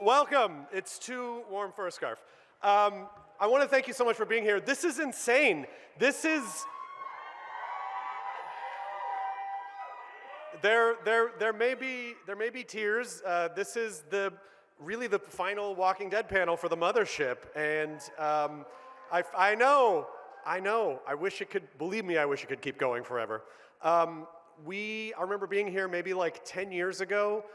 Welcome. It's too warm for a scarf. I want to thank you so much for being here. This is insane. This is... There may be tears. This is really the final Walking Dead panel for the mothership, and I know. I wish it could. Believe me, I wish it could keep going forever. I remember being here maybe like 10 years ago.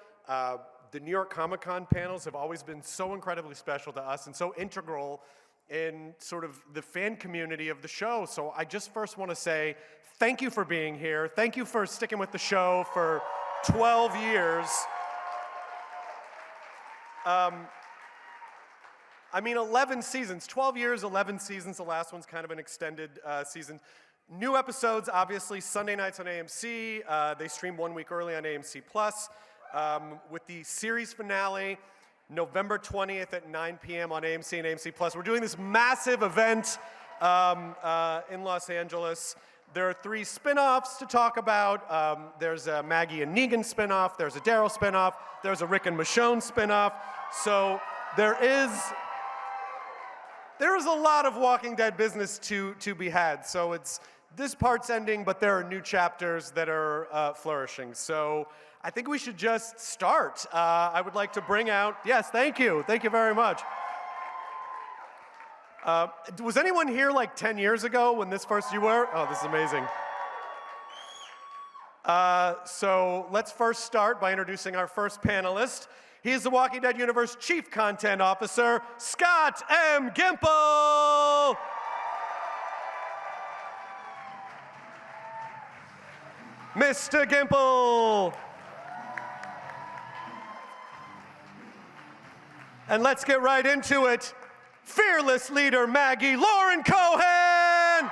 The New York Comic-Con panels have always been so incredibly special to us and so integral in sort of the fan community of the show. So I just first want to say thank you for being here. Thank you for sticking with the show for 12 years. I mean, 11 seasons, 12 years, 11 seasons. The last one's kind of an extended season. New episodes, obviously, Sunday nights on AMC. They stream 1 week early on AMC+. With the series finale, November 20th at 9 p.m. on AMC and AMC+. We're doing this massive event in Los Angeles. There are 3 spinoffs to talk about. There's a Maggie and Negan spinoff. There's a Daryl spinoff. There's a Rick and Michonne spinoff. So there is a lot of Walking Dead business to be had. So this part's ending, but there are new chapters that are flourishing. So I think we should just start. I would like to bring out, yes, thank you very much. Was anyone here like 10 years ago when you were? Oh, this is amazing. So let's first start by introducing our first panelist. He is the Walking Dead Universe Chief Content Officer, Scott M. Gimple. Mr. Gimple. And let's get right into it. Fearless leader Maggie Lauren Cohen!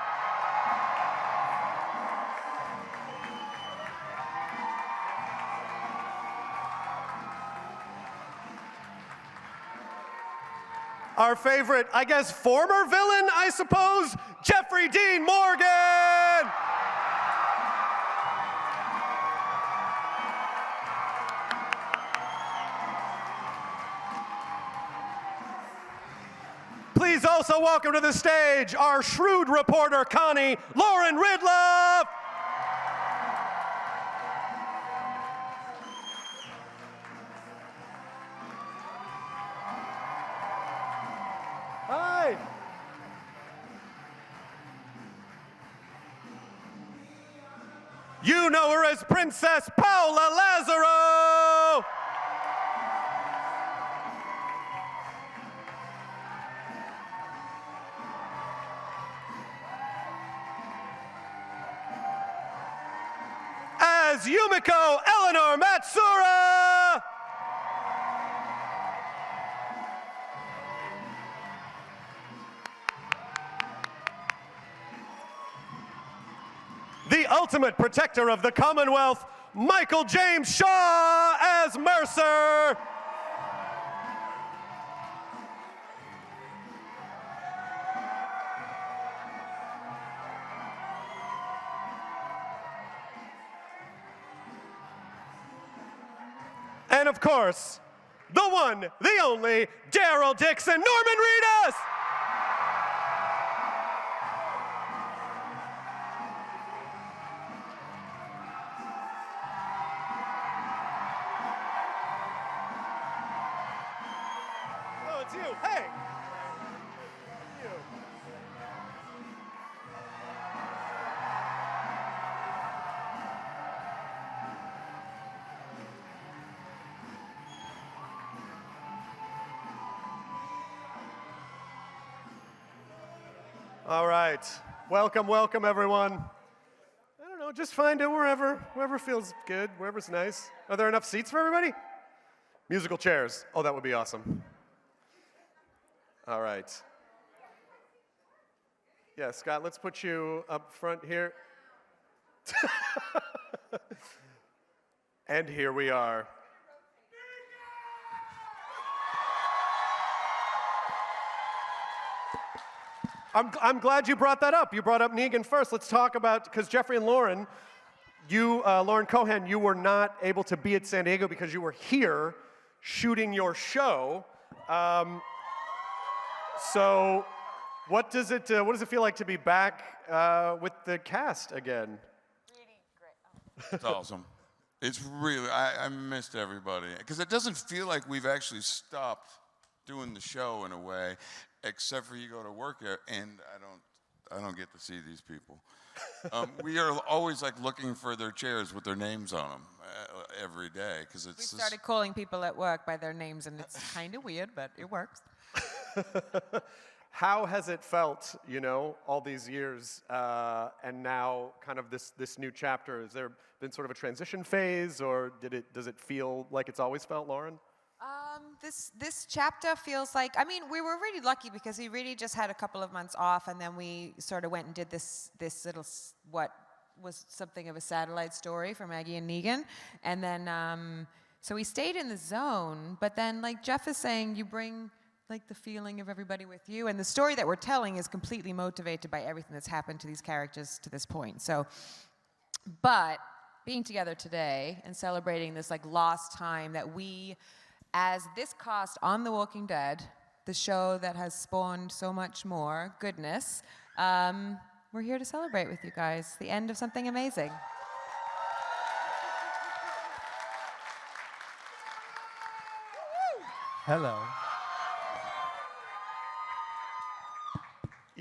Our favorite, I guess, former villain, I suppose, Jeffrey Dean Morgan! Please also welcome to the stage our shrewd reporter, Connie, Lauren Ridloff. Hi. You know her as Princess Paula Lazaro. As Yumiko Eleanor Matsura! The ultimate protector of the Commonwealth, Michael James Shaw as Mercer! And of course, the one, the only, Daryl Dixon, Norman Reedus! Oh, it's you. Hey! You. All right. Welcome, everyone. I don't know, just find it wherever feels good, wherever's nice. Are there enough seats for everybody? Musical chairs. Oh, that would be awesome. All right. Yeah, Scott, let's put you up front here. And here we are. I'm glad you brought that up. You brought up Negan first. Let's talk about, because Jeffrey and Lauren, Lauren Cohen, you were not able to be at San Diego because you were here shooting your show. So what does it feel like to be back with the cast again? Really great. It's awesome. It's really, I missed everybody. Because it doesn't feel like we've actually stopped doing the show in a way, except for you go to work and I don't get to see these people. We are always like looking for their chairs with their names on them every day. Because it's We started calling people at work by their names, and it's kind of weird, but it works. How has it felt, all these years, and now kind of this new chapter? Has there been sort of a transition phase, or does it feel like it's always felt, Lauren? This chapter feels like, we were really lucky because we really just had a couple of months off, and then we sort of went and did this little, what was something of a satellite story for Maggie and Negan. And then, so we stayed in the zone, but then like Jeff is saying, you bring like the feeling of everybody with you, and the story that we're telling is completely motivated by everything that's happened to these characters to this point. So, but being together today and celebrating this like lost time that we, as this cast on The Walking Dead, the show that has spawned so much more goodness, we're here to celebrate with you guys the end of something amazing. Hello.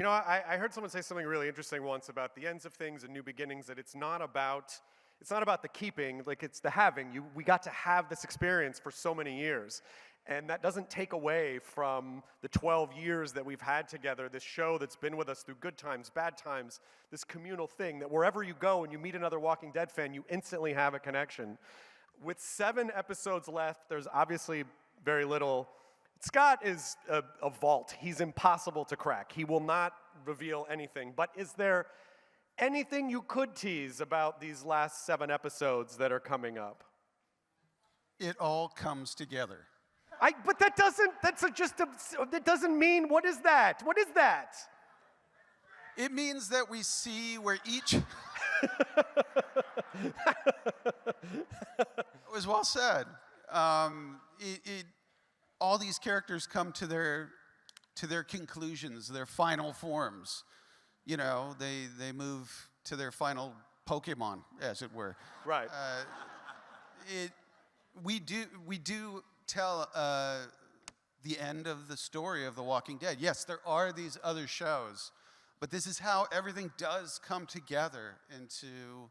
I heard someone say something really interesting once about the ends of things and new beginnings, that it's not about the keeping, like it's the having. We got to have this experience for so many years. And that doesn't take away from the 12 years that we've had together, this show that's been with us through good times, bad times, this communal thing that wherever you go and you meet another Walking Dead fan, you instantly have a connection. With 7 episodes left, there's obviously very little. Scott is a vault. He's impossible to crack. He will not reveal anything. But is there anything you could tease about these last 7 episodes that are coming up? It all comes together. But that doesn't mean, what is that? What is that? It means that we see where each... It was well said. All these characters come to their conclusions, their final forms. They move to their final Pokemon, as it were. Right. We do tell the end of the story of The Walking Dead. Yes, there are these other shows, but this is how everything does come together into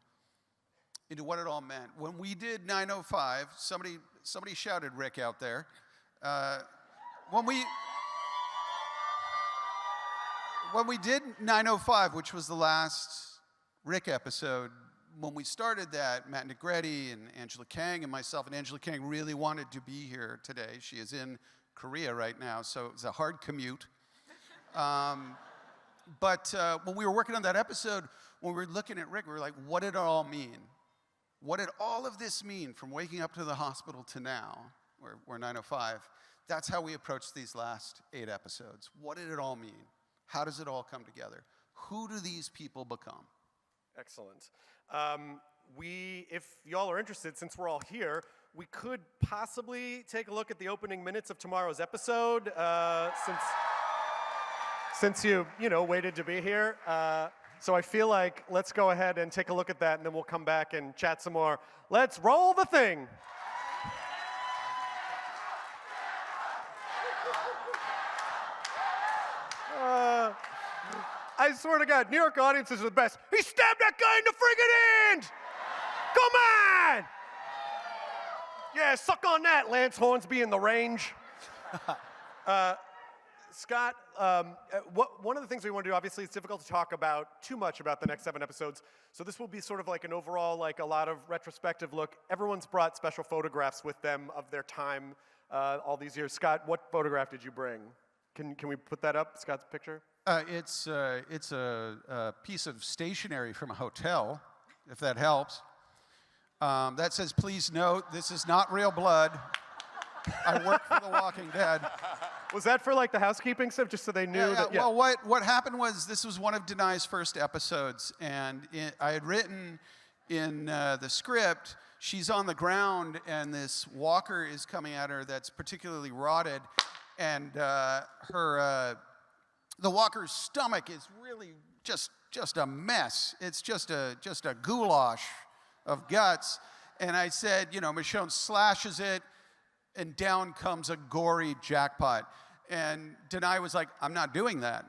what it all meant. When we did 905, somebody shouted Rick out there. When we did 905, which was the last Rick episode, when we started that, Matt Negretti and Angela Kang and myself, and Angela Kang really wanted to be here today. She is in Korea right now, so it's a hard commute. But when we were working on that episode, when we were looking at Rick, we were like, what did it all mean? What did all of this mean from waking up to the hospital to now, we're 905? That's how we approached these last 8 episodes. What did it all mean? How does it all come together? Who do these people become? Excellent. If y'all are interested, since we're all here, we could possibly take a look at the opening minutes of tomorrow's episode, since you waited to be here. So I feel like let's go ahead and take a look at that, and then we'll come back and chat some more. Let's roll the thing. I swear to God, New York audiences are the best. He stabbed that guy in the friggin' end! Come on! Yeah, suck on that, Lance Hornsby in the range. Scott, one of the things we want to do, obviously, it's difficult to talk about too much about the next 7 episodes. So this will be sort of like an overall, like a lot of retrospective look. Everyone's brought special photographs with them of their time all these years. Scott, what photograph did you bring? Can we put that up, Scott's picture? It's a piece of stationery from a hotel, if that helps. That says, please note, this is not real blood. I work for The Walking Dead. Was that for like the housekeeping stuff, just so they knew? Yeah. That, yeah. Well, what happened was this was one of Denai's first episodes, and I had written in the script, she's on the ground, and this walker is coming at her that's particularly rotted, and the walker's stomach is really just a mess. It's just a goulash of guts. And I said, Michonne slashes it, and down comes a gory jackpot. And Denai was like, I'm not doing that.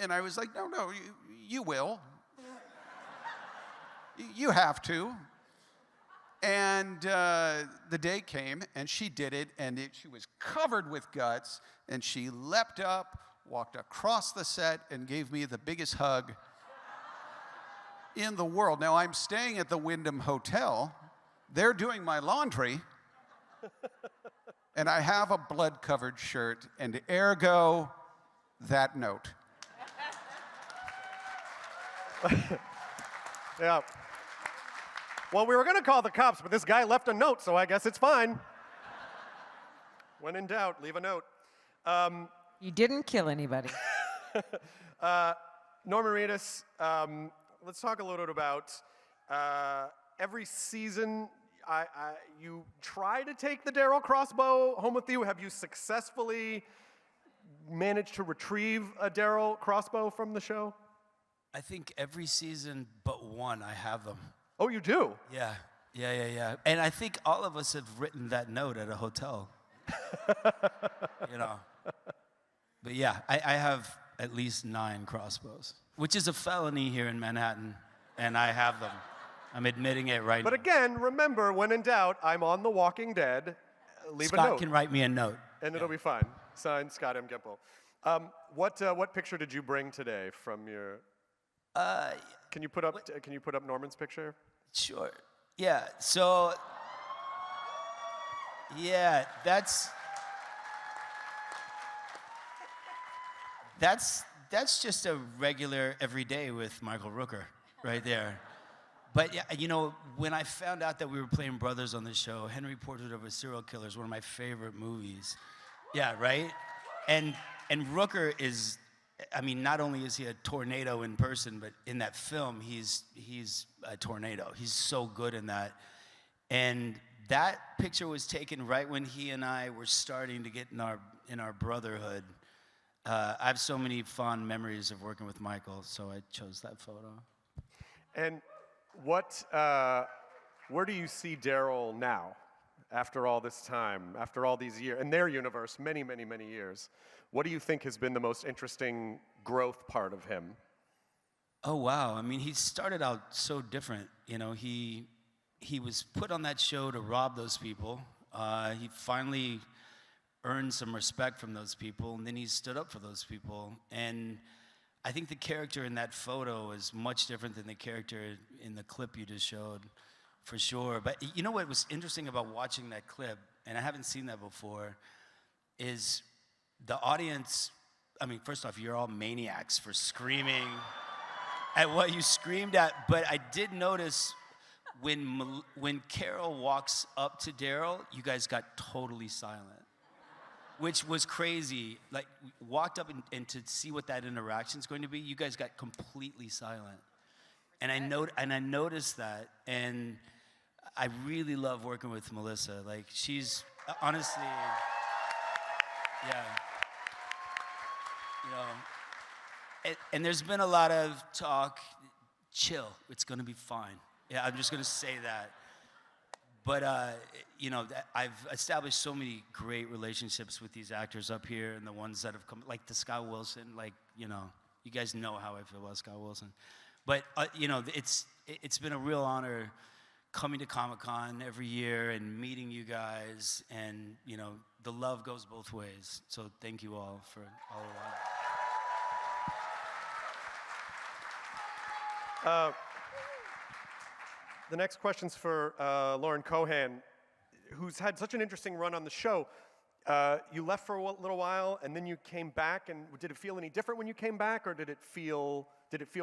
And I was like, no, you will. You have to. And the day came, and she did it, and she was covered with guts, and she leapt up, walked across the set, and gave me the biggest hug in the world. Now, I'm staying at the Wyndham Hotel. They're doing my laundry, and I have a blood-covered shirt, and ergo, that note. Yeah. Well, we were going to call the cops, but this guy left a note, so I guess it's fine. When in doubt, leave a note. You didn't kill anybody. Norman Reedus, let's talk a little bit about every season. You try to take the Daryl crossbow home with you. Have you successfully managed to retrieve a Daryl crossbow from the show? I think every season but one, I have them. Oh, you do? Yeah. And I think all of us have written that note at a hotel. But yeah, I have at least 9 crossbows, which is a felony here in Manhattan, and I have them. I'm admitting it right now. But again, remember, when in doubt, I'm on The Walking Dead. Leave a note. Scott can write me a note. And it'll be fine. Signed, Scott M. Gimple. What picture did you bring today from your... Can you put up Norman's picture? Sure. Yeah. So. Yeah, that's just a regular everyday with Michael Rooker, right there. But yeah, when I found out that we were playing brothers on the show, Henry Portrait of a Serial Killer is one of my favorite movies. Yeah, right. And Rooker is. I mean, not only is he a tornado in person, but in that film, he's a tornado. He's so good in that. And that picture was taken right when he and I were starting to get in our brotherhood. I have so many fond memories of working with Michael, so I chose that photo. And where do you see Daryl now, after all this time, after all these years, in their universe, many, many, many years? What do you think has been the most interesting growth part of him? Oh, wow. I mean, he started out so different. He was put on that show to rob those people. He finally earned some respect from those people, and then he stood up for those people. And I think the character in that photo is much different than the character in the clip you just showed, for sure. But you know what was interesting about watching that clip, and I haven't seen that before, is the audience. I mean, first off, you're all maniacs for screaming at what you screamed at, but I did notice when Carol walks up to Daryl, you guys got totally silent, which was crazy. Like, walked up and to see what that interaction's going to be, you guys got completely silent. And I noticed that, and I really love working with Melissa. Like, she's honestly, yeah. And there's been a lot of talk, chill, it's gonna be fine. Yeah, I'm just gonna say that. But, I've established so many great relationships with these actors up here, and the ones that have come, like the Scott Wilson, you guys know how I feel about Scott Wilson. But, it's been a real honor coming to Comic-Con every year and meeting you guys, and, the love goes both ways. So thank you all for all of that. The next question's for Lauren Cohan, who's had such an interesting run on the show. You left for a little while, and then you came back. And did it feel any different when you came back, or did it feel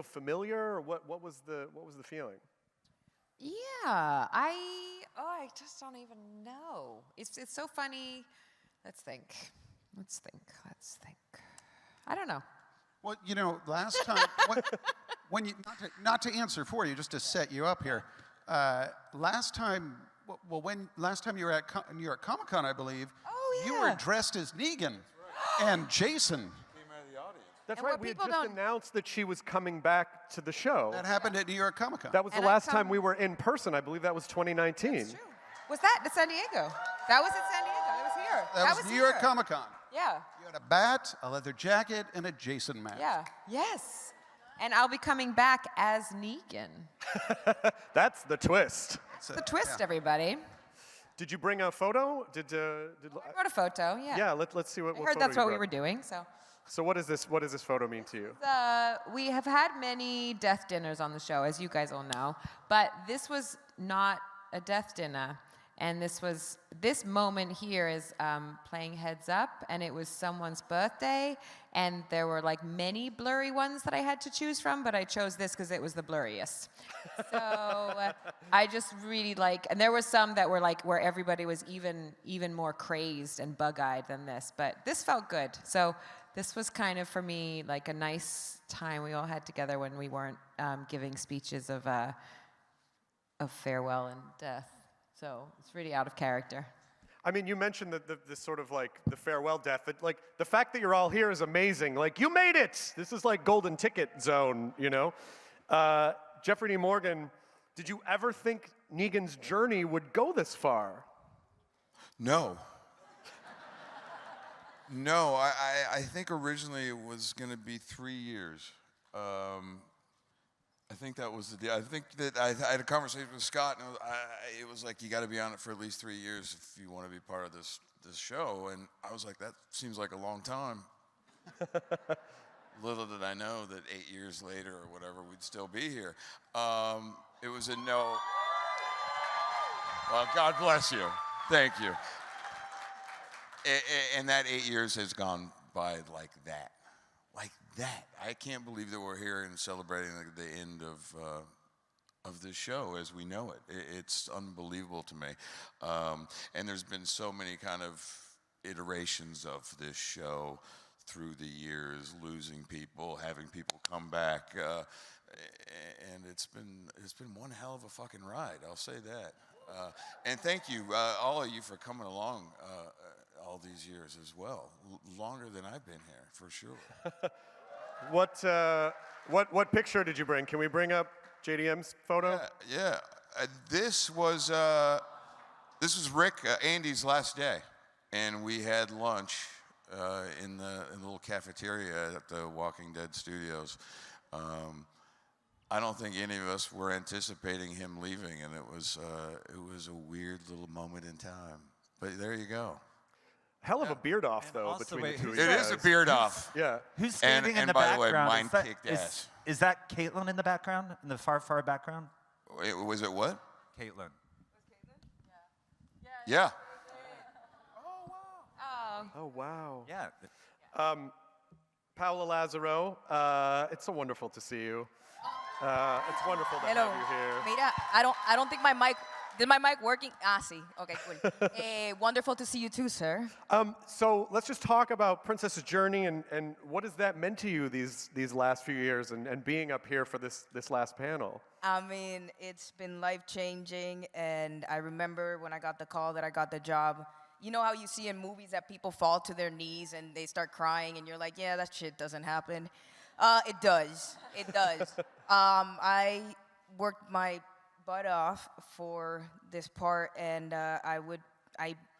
familiar, or what was the feeling? Yeah, I just don't even know. It's so funny. Let's think. I don't know. Well, last time, when you, not to answer for you, just to set you up here, Last time, last time you were at New York Comic Con, I believe, Oh, you were yeah. dressed as Negan and Jason. That's And right. what We had people just don't- announced that she was coming back to the show. That happened at New York Comic Con. That was the And I last time come- we were in person. I believe that was 2019. It's true. Was that at San Diego? That was at San Diego. It was here. That was New York here. Comic Con. Yeah. You had a bat, a leather jacket, and a Jason mask. Yeah. Yes. And I'll be coming back as Negan. That's the twist. The twist, everybody. Did you bring a photo? I wrote a photo. Yeah. yeah, let's see what I what heard photo that's you what we brought. were doing. So. So what is this photo mean to you? We have had many death dinners on the show, as you guys all know, but this was not a death dinner. And this moment here is playing Heads Up, and it was someone's birthday, and there were like many blurry ones that I had to choose from, but I chose this because it was the blurriest. So I just really and there were some that were like where everybody was even more crazed and bug-eyed than this, but this felt good. So this was kind of, for me, like a nice time we all had together when we weren't giving speeches of farewell and death. So it's really out of character. I mean, you mentioned the sort of like the farewell death. Like the fact that you're all here is amazing. Like, you made it. This is like golden ticket zone, you know? Jeffrey D. Morgan, did you ever think Negan's journey would go this far? No. No, I think originally it was going to be 3 years. I think that was the deal. I think that I had a conversation with Scott, and it was like, you got to be on it for at least 3 years if you want to be part of this show. And I was like, that seems like a long time. Little did I know that 8 years later or whatever, we'd still be here. It was a no. Well, God bless you. Thank you. And that 8 years has gone by like that. Like that. I can't believe that we're here and celebrating the end of this show as we know it. It's unbelievable to me. And there's been so many kind of iterations of this show through the years, losing people, having people come back, and it's been one hell of a fucking ride. I'll say that. And thank you, all of you, for coming along all these years as well. Longer than I've been here, for sure. What picture did you bring? Can we bring up JDM's photo? Yeah. This was Rick, Andy's last day, and we had lunch in the little cafeteria at the Walking Dead Studios. I don't think any of us were anticipating him leaving, and it was a weird little moment in time. But there you go. Hell of a beard off, And though, also, between wait, the two of It you is a guys. beard off. Yeah. Who's standing in the by the way, background? mine Is that- kicked is- ass. Is that Caitlin in the background? In the far, far background? Was it what? Caitlin. Yeah. Oh, wow. Yeah. Paola Lazaro, it's so wonderful to see you. It's wonderful to Hello. have you here. Mira, I don't think my mic. Did my mic working? Sí. Okay, cool. Wonderful to see you too, sir. So let's just talk about Princess's journey and what has that meant to you these last few years and being up here for this last panel. I mean, it's been life-changing, and I remember when I got the call that I got the job. You know how you see in movies that people fall to their knees and they start crying, and you're like, yeah, that shit doesn't happen. It does. It does. I worked my butt off for this part, and I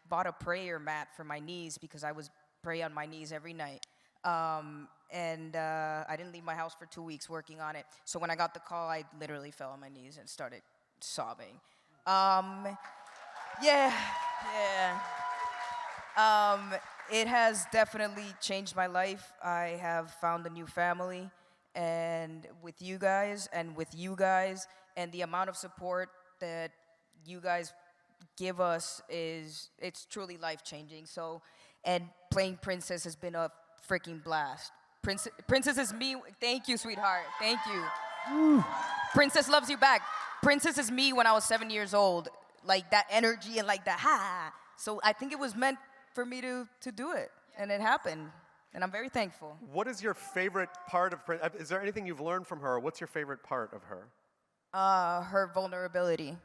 bought a prayer mat for my knees because I was pray on my knees every night. And I didn't leave my house for 2 weeks working on it. So when I got the call, I literally fell on my knees and started sobbing. Yeah. It has definitely changed my life. I have found a new family, and with you guys, and the amount of support that you guys give us it's truly life-changing. So, and playing Princess has been a freaking blast. Princess is me. Thank you, sweetheart. Thank you. Princess loves you back. Princess is me when I was 7 years old. Like that energy and like that ha. So I think it was meant for me to do it, and it happened, and I'm very thankful. What is your favorite part of Princess? Is there anything you've learned from her? What's your favorite part of her? Her vulnerability.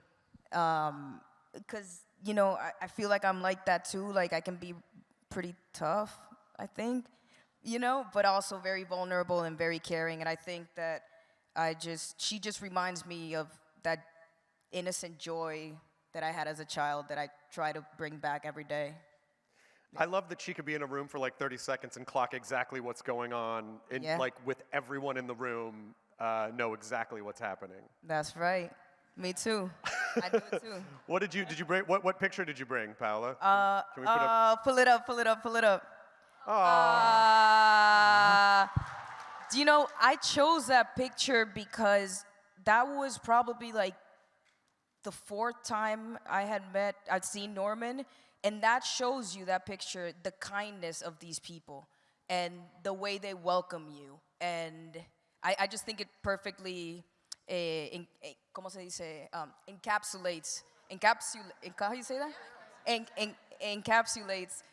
Because, you know, I feel like I'm like that too. Like, I can be pretty tough, I think, you know, but also very vulnerable and very caring. And I think that she just reminds me of that innocent joy that I had as a child that I try to bring back every day. I love that she could be in a room for like 30 seconds and clock exactly what's going on, and Yeah. like with everyone in the room know exactly what's happening. That's right. Me too. I do it too. What did you bring? What picture did you bring, Paola? Can we put up? Pull it up, pull it up, pull it up. Do you know, I chose that picture because that was probably like the 4th time I'd seen Norman, and that shows you, that picture, the kindness of these people and the way they welcome you. And I just think it perfectly, ¿cómo se dice? Encapsulates, how do you say that? Encapsulates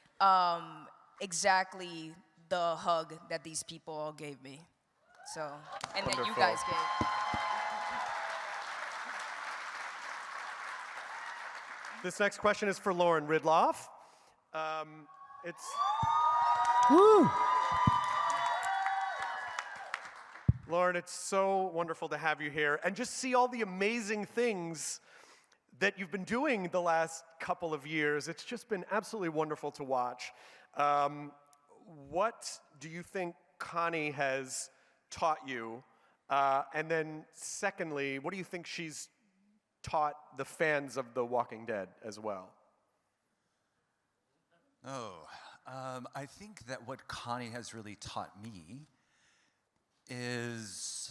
exactly the hug that these people all gave me. So, and that you Wonderful. guys gave. This next question is for Lauren Ridloff. Lauren, it's so wonderful to have you here and just see all the amazing things that you've been doing the last couple of years. It's just been absolutely wonderful to watch. What do you think Connie has taught you? And then secondly, what do you think she's taught the fans of The Walking Dead as well? I think that what Connie has really taught me is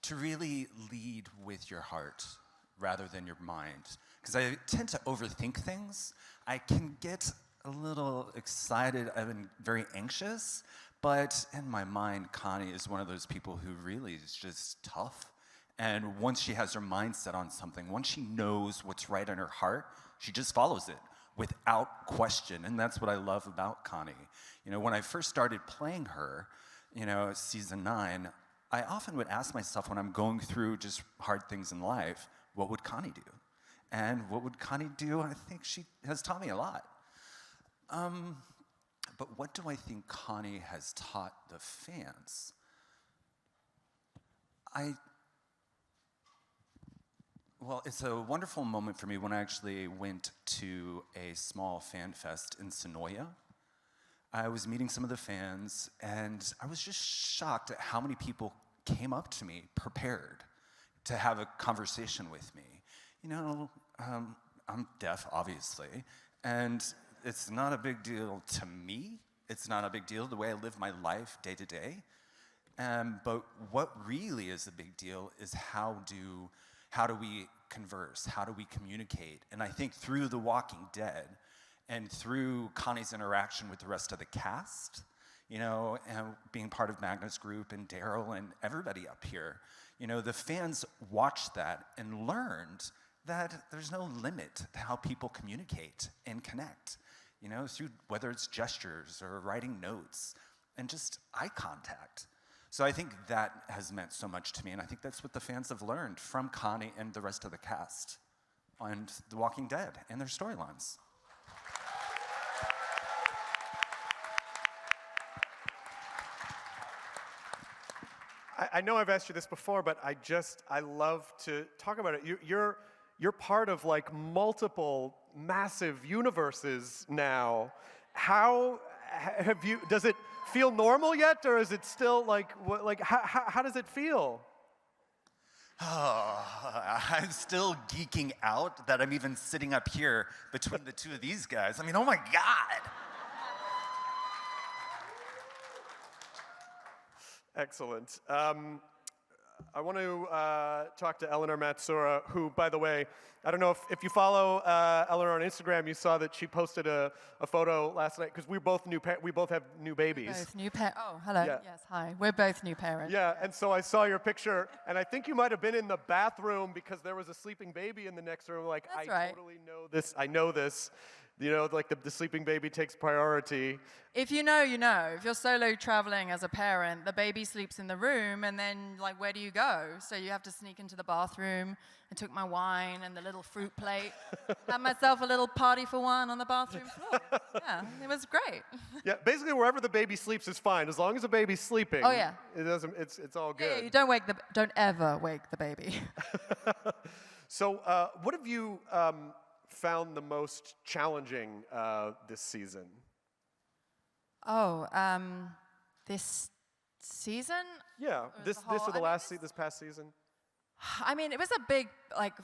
to really lead with your heart rather than your mind. Because I tend to overthink things. I can get a little excited and very anxious, but in my mind, Connie is one of those people who really is just tough. And once she has her mind set on something, once she knows what's right in her heart, she just follows it without question. And that's what I love about Connie. You know, when I first started playing her, you know, season 9, I often would ask myself when I'm going through just hard things in life, what would Connie do? And what would Connie do? I think she has taught me a lot. But what do I think Connie has taught the fans? Well, it's a wonderful moment for me when I actually went to a small fan fest in Sonoya. I was meeting some of the fans, and I was just shocked at how many people came up to me prepared to have a conversation with me. You know, I'm deaf, obviously, and it's not a big deal to me. It's not a big deal the way I live my life day to day. But what really is a big deal is how do we converse? How do we communicate? And I think through The Walking Dead and through Connie's interaction with the rest of the cast, you know, and being part of Magnus Group and Daryl and everybody up here, you know, the fans watched that and learned that there's no limit to how people communicate and connect, you know, through whether it's gestures or writing notes and just eye contact. So I think that has meant so much to me, and I think that's what the fans have learned from Connie and the rest of the cast on The Walking Dead and their storylines. I know I've asked you this before, but I love to talk about it. You're part of like multiple massive universes now. How have you? Does it feel normal yet, or is it still like how does it feel? Oh, I'm still geeking out that I'm even sitting up here between the two of these guys. I mean, oh my God. Excellent. I want to talk to Eleanor Matsuura, who, by the way, I don't know if you follow Eleanor on Instagram, you saw that she posted a photo last night, because we both have new babies. Both new Oh, hello. Yeah. Yes, hi. We're both new parents. Yeah, and so I saw your picture, and I think you might have been in the bathroom because there was a sleeping baby in the next room. Like, That's I right. totally know this. I know this. You know, like the sleeping baby takes priority. If you know, you know. If you're solo traveling as a parent, the baby sleeps in the room, and then, like, where do you go? So you have to sneak into the bathroom. I took my wine and the little fruit plate. Had myself a little party for one on the bathroom floor. Yeah, it was great. Yeah, basically wherever the baby sleeps is fine, as long as the baby's sleeping. Oh, yeah. It doesn't. It's all good. Yeah, you don't ever wake the baby. So, what have you found the most challenging this season? Oh, this season? Yeah, this or the this past season. I mean, it was a big, like,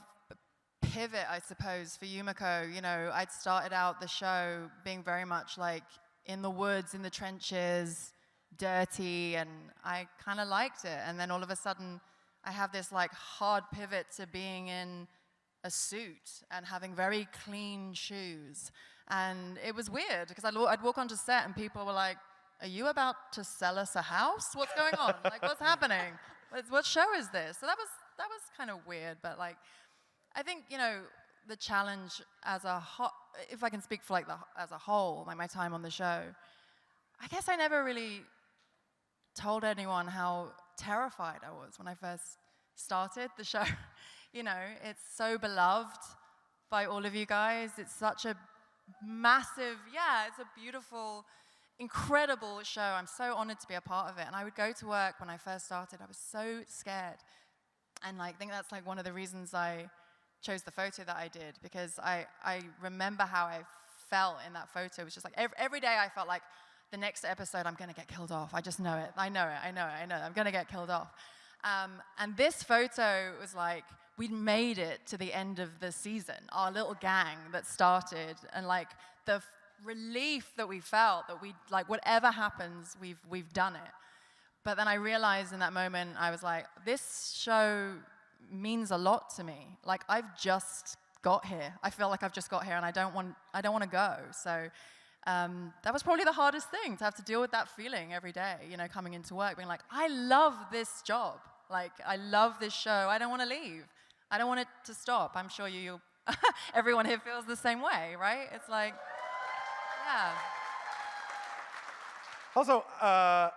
pivot, I suppose, for Yumiko. You know, I'd started out the show being very much like in the woods, in the trenches, dirty, and I kind of liked it. And then all of a sudden, I have this like hard pivot to being in a suit and having very clean shoes. And it was weird because I'd walk onto set and people were like, "Are you about to sell us a house? What's going on? Like, what's happening? What show is this?" So that was kind of weird, but like, I think, you know, the challenge as if I can speak for like as a whole, like my time on the show, I guess I never really told anyone how terrified I was when I first started the show. You know, it's so beloved by all of you guys. It's such a massive, it's a beautiful, incredible show. I'm so honored to be a part of it. And I would go to work when I first started. I was so scared. And I think that's like one of the reasons I chose the photo that I did, because I remember how I felt in that photo. It was just like every day I felt like the next episode I'm going to get killed off. I just know it. I know. I'm going to get killed off. And this photo was like, we'd made it to the end of the season, our little gang that started, and like the relief that we felt that we, like, whatever happens, we've done it. But then I realized in that moment, I was like, this show means a lot to me. Like, I've just got here. I feel like I've just got here, and I don't want to go. So that was probably the hardest thing, to have to deal with that feeling every day, you know, coming into work, being like, I love this job. Like, I love this show. I don't want to leave. I don't want it to stop. I'm sure everyone here feels the same way, right? It's like, yeah. Also, I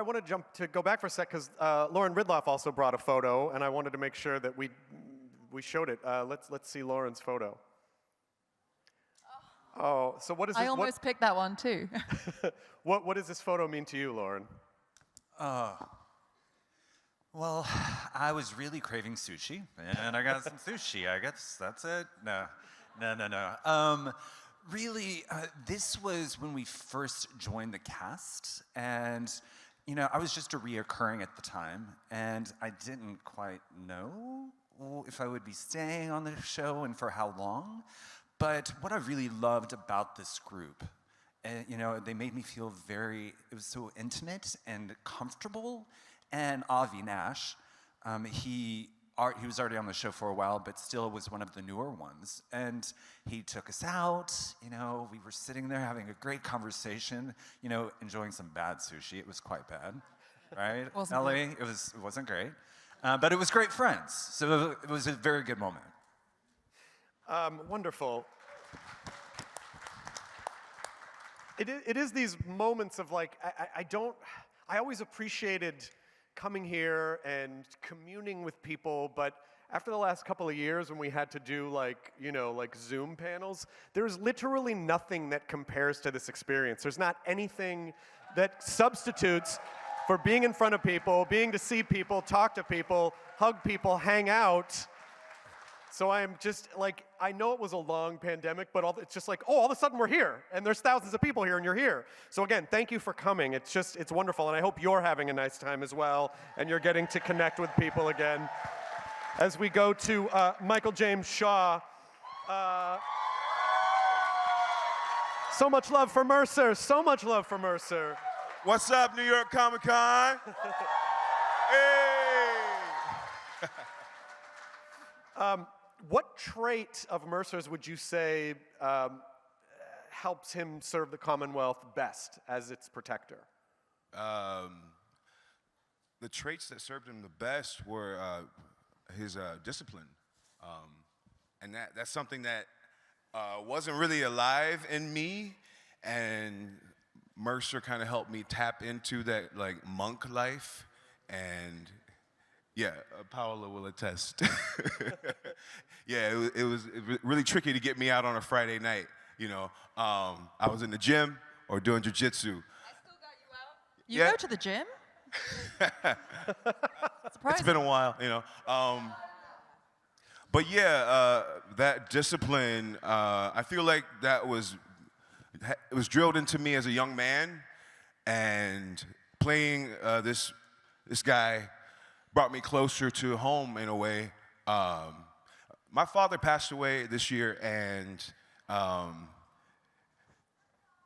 want to go back for a sec because Lauren Ridloff also brought a photo, and I wanted to make sure that we showed it. Let's see Lauren's photo. Oh, so what is this? I almost picked that one too. What does this photo mean to you, Lauren? Well, I was really craving sushi, and I got some sushi. I guess that's it. No. Really, this was when we first joined the cast, and, you know, I was just a reoccurring at the time, and I didn't quite know if I would be staying on the show and for how long. But what I really loved about this group, you know, they made me feel it was so intimate and comfortable. And Avi Nash, he was already on the show for a while, but still was one of the newer ones. And he took us out, you know, we were sitting there having a great conversation, you know, enjoying some bad sushi. It was quite bad, right? Ellie, it wasn't great. But it was great friends. So it was a very good moment. Wonderful. It is these moments of like, I always appreciated coming here and communing with people, but after the last couple of years when we had to do like Zoom panels, there's literally nothing that compares to this experience. There's not anything that substitutes for being in front of people, being to see people, talk to people, hug people, hang out. So I'm just like, I know it was a long pandemic, but it's just like, all of a sudden we're here, and there's thousands of people here, and you're here. So again, thank you for coming. It's wonderful, and I hope you're having a nice time as well, and you're getting to connect with people again. As we go to Michael James Shaw. So much love for Mercer, so much love for Mercer. What's up, New York Comic Con? Hey! What trait of Mercer's would you say helps him serve the Commonwealth best as its protector? The traits that served him the best were his discipline. And that's something that wasn't really alive in me, and Mercer kind of helped me tap into that like monk life, and yeah, Paola will attest. Yeah, it was really tricky to get me out on a Friday night. You know, I was in the gym or doing jujitsu. I still got you out. You Yeah. go to the gym? It's been a while, you know. But yeah, that discipline, I feel like it was drilled into me as a young man, and playing this guy brought me closer to home in a way. My father passed away this year, and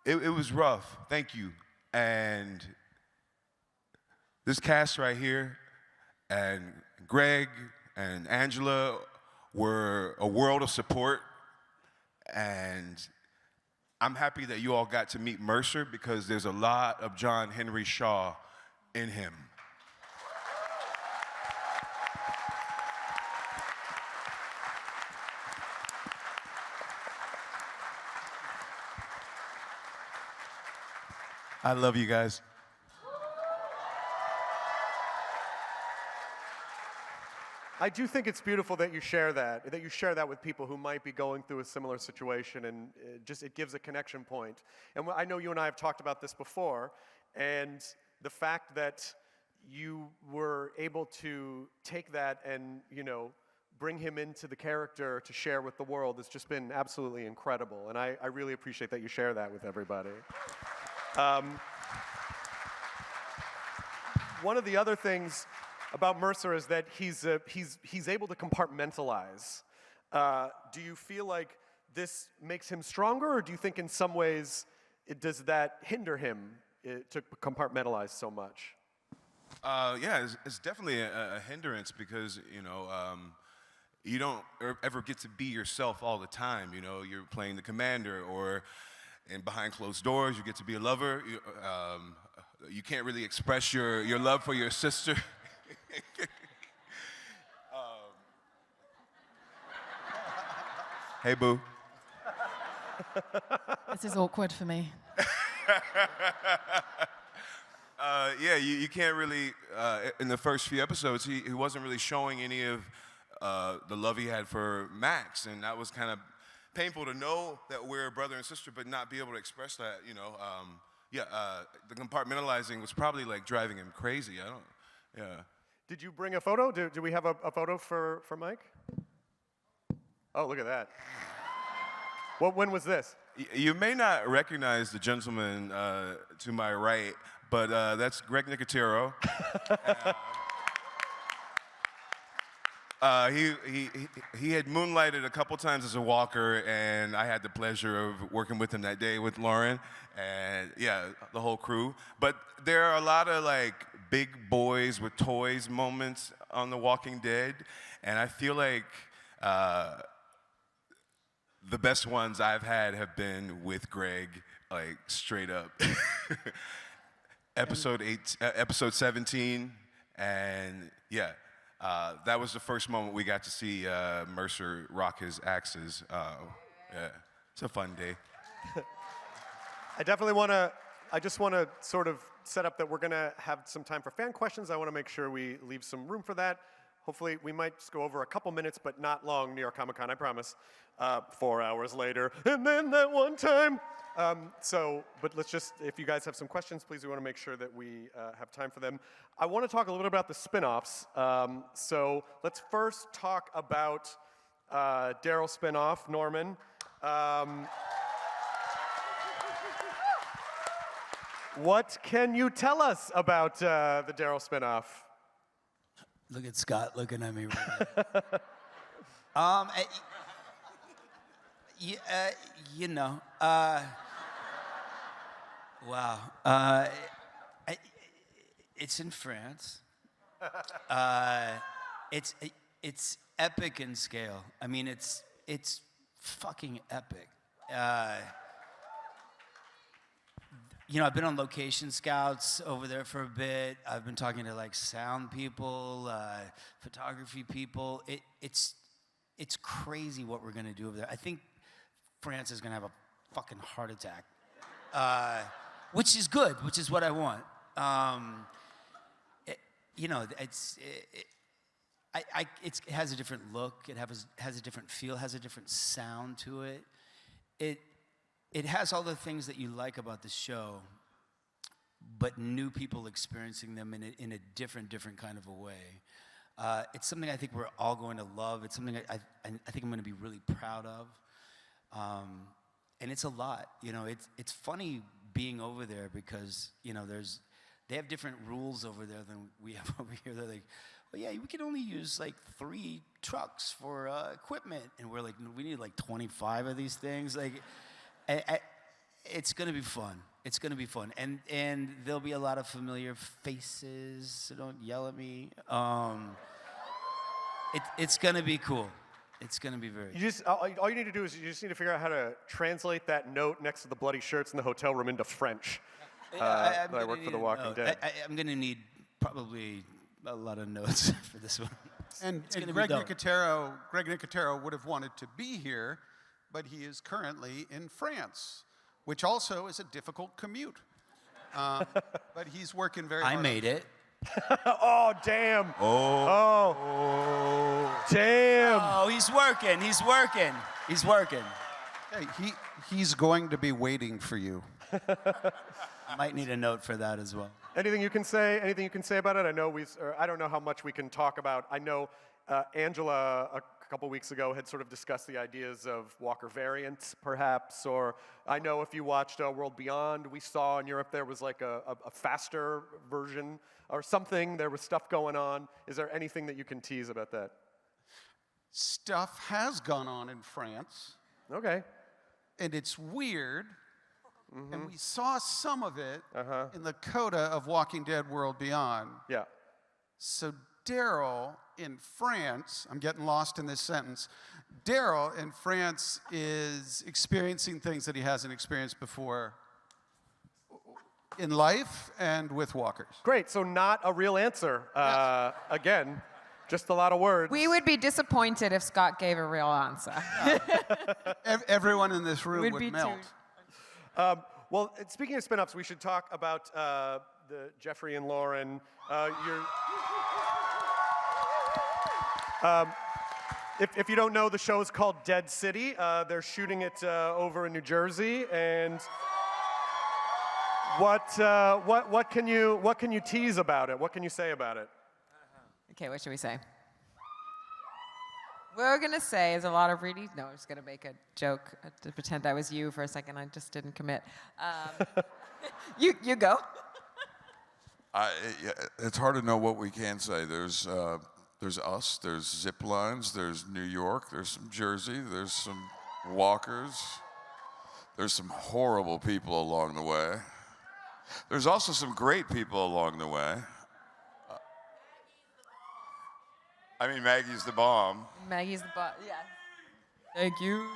it was rough. Thank you. And this cast right here, and Greg and Angela were a world of support, and I'm happy that you all got to meet Mercer, because there's a lot of John Henry Shaw in him. I love you guys. I do think it's beautiful that you share that with people who might be going through a similar situation, and it gives a connection point. And I know you and I have talked about this before, and the fact that you were able to take that and, you know, bring him into the character to share with the world has just been absolutely incredible. And I really appreciate that you share that with everybody. One of the other things about Mercer is that he's able to compartmentalize. Do you feel like this makes him stronger, or do you think in some ways does that hinder him to compartmentalize so much? Yeah, it's definitely a hindrance, because, you know, you don't ever get to be yourself all the time. You know, you're playing the commander, or behind closed doors, you get to be a lover. You can't really express your love for your sister. Hey, boo. This is awkward for me. Yeah, you can't really, in the first few episodes, he wasn't really showing any of the love he had for Max, and that was kind of painful to know that we're brother and sister, but not be able to express that, you know. The compartmentalizing was probably like driving him crazy. Yeah. Did you bring a photo? Do we have a photo for Mike? Oh, look at that. When was this? You may not recognize the gentleman to my right, but that's Greg Nicotero. He had moonlighted a couple times as a walker, and I had the pleasure of working with him that day with Lauren, and yeah, the whole crew. But there are a lot of like big boys with toys moments on The Walking Dead, and I feel like the best ones I've had have been with Greg, like straight up. Episode 17, and yeah. That was the first moment we got to see Mercer rock his axes. Yeah, it's a fun day. I just want to sort of set up that we're going to have some time for fan questions. I want to make sure we leave some room for that. Hopefully, we might just go over a couple minutes, but not long, New York Comic Con, I promise. 4 hours later, and then that one time. But let's just, if you guys have some questions, please, we want to make sure that we have time for them. I want to talk a little bit about the spinoffs. So let's first talk about Daryl spinoff, Norman. What can you tell us about the Daryl spinoff? Look at Scott looking at me right now. You know, wow. It's in France. It's epic in scale. I mean, it's fucking epic. You know, I've been on location scouts over there for a bit. I've been talking to like sound people, photography people. It's crazy what we're gonna do over there. I think France is gonna have a fucking heart attack, which is good, which is what I want. You know, it has a different look. It has a different feel. Has a different sound to it. It has all the things that you like about the show, but new people experiencing them in a different kind of a way. It's something I think we're all going to love. It's something I think I'm going to be really proud of. And it's a lot. You know, it's funny being over there because, you know, they have different rules over there than we have over here. They're like, well, yeah, we can only use like 3 trucks for equipment. And we're like, we need like 25 of these things. Like, it's going to be fun. It's going to be fun. And there'll be a lot of familiar faces, so don't yell at me. It's going to be cool. It's going to be very all you need to do is you just need to figure out how to translate that note next to the bloody shirts in the hotel room into French. I work for The Walking Dead. I'm going to need probably a lot of notes for this one. And Greg Nicotero would have wanted to be here, but he is currently in France, which also is a difficult commute. But he's working very hard. I made it. Oh, damn. Oh, damn. Oh, he's working. Hey, he's going to be waiting for you. I might need a note for that as well. Anything you can say about it? I know I don't know how much we can talk about. I know Angela a couple weeks ago had sort of discussed the ideas of Walker variants, perhaps, or I know if you watched World Beyond, we saw in Europe there was like a faster version or something. There was stuff going on. Is there anything that you can tease about that? Stuff has gone on in France. Okay. And it's weird. Mm-hmm. And we saw some of it in the coda of Walking Dead World Beyond. Yeah. So Daryl in France, I'm getting lost in this sentence, Daryl in France is experiencing things that he hasn't experienced before in life and with walkers. Great, so not a real answer. Yes. Again, just a lot of words. We would be disappointed if Scott gave a real answer. Everyone in this room would be melt. Well, speaking of spin-offs, we should talk about the Jeffrey and Lauren. If you don't know, the show is called Dead City. They're shooting it over in New Jersey, and what can you tease about it? What can you say about it? Okay, what should we say? What we're gonna say is a lot of really. No, I'm just gonna make a joke to pretend I was you for a second. I just didn't commit. You go. It's hard to know what we can say. There's us. There's zip lines. There's New York. There's some Jersey. There's some walkers. There's some horrible people along the way. There's also some great people along the way. I mean, Maggie's the bomb. Maggie's the bomb. Yeah. Thank you.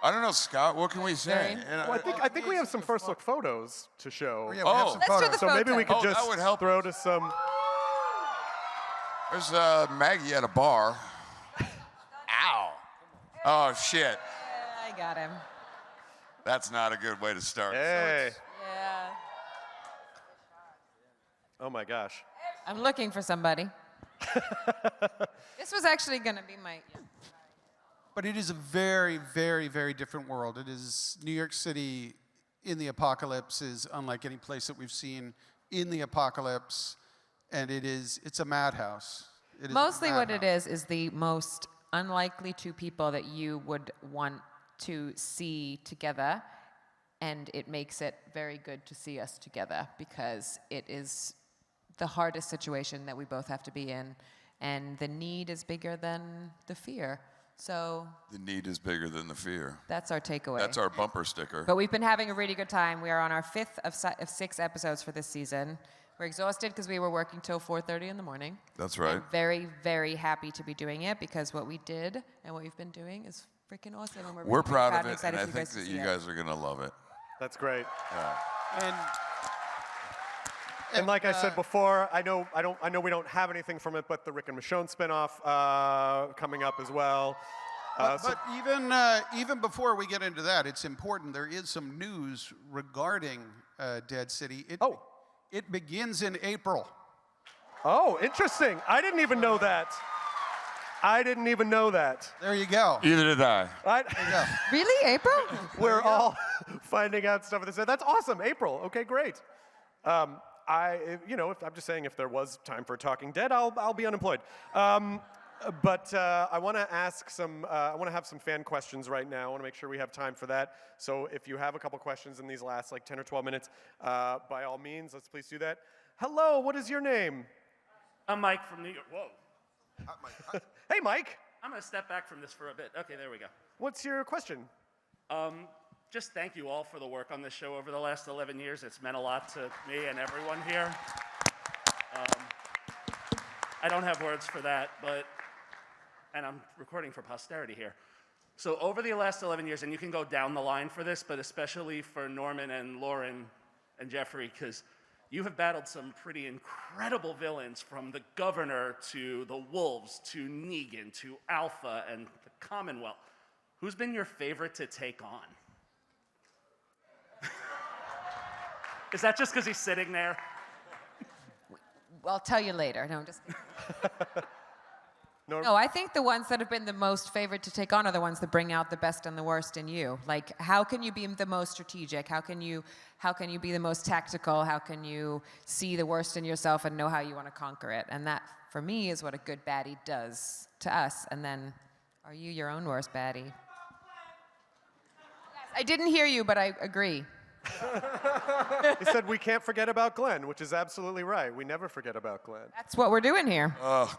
I don't know, Scott. What can we say? Well, I think we have some first look photos to show. Oh, yeah, we have some Let's do photos. the So maybe we could Oh, that just would help throw to some. There's Maggie at a bar. Ow. Oh, shit. Yeah, I got him. That's not a good way to start. Hey. Yeah. Oh my gosh. I'm looking for somebody. This was actually gonna be my. Yeah. But it is a very, very, very different world. It is New York City in the apocalypse is unlike any place that we've seen in the apocalypse, and it's a madhouse. It is Mostly a what it madhouse. is the most unlikely two people that you would want to see together, and it makes it very good to see us together because it is the hardest situation that we both have to be in, and the need is bigger than the fear. So The need is bigger than the fear. that's our takeaway. That's our bumper sticker. But we've been having a really good time. We are on our 5th of 6 episodes for this season. We're exhausted because we were working till 4:30 in the morning. That's right. I'm very, very happy to be doing it because what we did and what we've been doing is freaking awesome. And We're really proud of and it, excited and I for think to that see you it. guys are going to love it. That's great. And And like I said before, I know we don't have anything from it, but the Rick and Michonne spinoff coming up as well. But even before we get into that, it's important. There is some news regarding Dead City. It begins in April. Oh, interesting. I didn't even know that. There you go. Either did I. I, There you go. Really, April? we're all finding out stuff. That's awesome. April. Okay, great. I'm just saying, if there was time for Talking Dead, I'll be unemployed. But I want to ask I want to have some fan questions right now. I want to make sure we have time for that. So if you have a couple questions in these last 10 or 12 minutes, by all means, let's please do that. Hello, what is your name? I'm Mike from New York. Whoa. Hey, Mike. I'm going to step back from this for a bit. Okay, there we go. What's your question? Just thank you all for the work on this show over the last 11 years. It's meant a lot to me and everyone here. I don't have words for that, and I'm recording for posterity here. So over the last 11 years, and you can go down the line for this, but especially for Norman and Lauren and Jeffrey, because you have battled some pretty incredible villains, from the Governor to the Wolves to Negan to Alpha and the Commonwealth. Who's been your favorite to take on? Is that just because he's sitting there? I'll tell you later. No, I'm just kidding. Norm? No, I think the ones that have been the most favored to take on are the ones that bring out the best and the worst in you. Like, how can you be the most strategic? How can you be the most tactical? How can you see the worst in yourself and know how you want to conquer it? And that, for me, is what a good baddie does to us. And then, are you your own worst baddie? Yes, I didn't hear you, but I agree. He said we can't forget about Glenn, which is absolutely right. We never forget about Glenn. That's what we're doing here. Oh,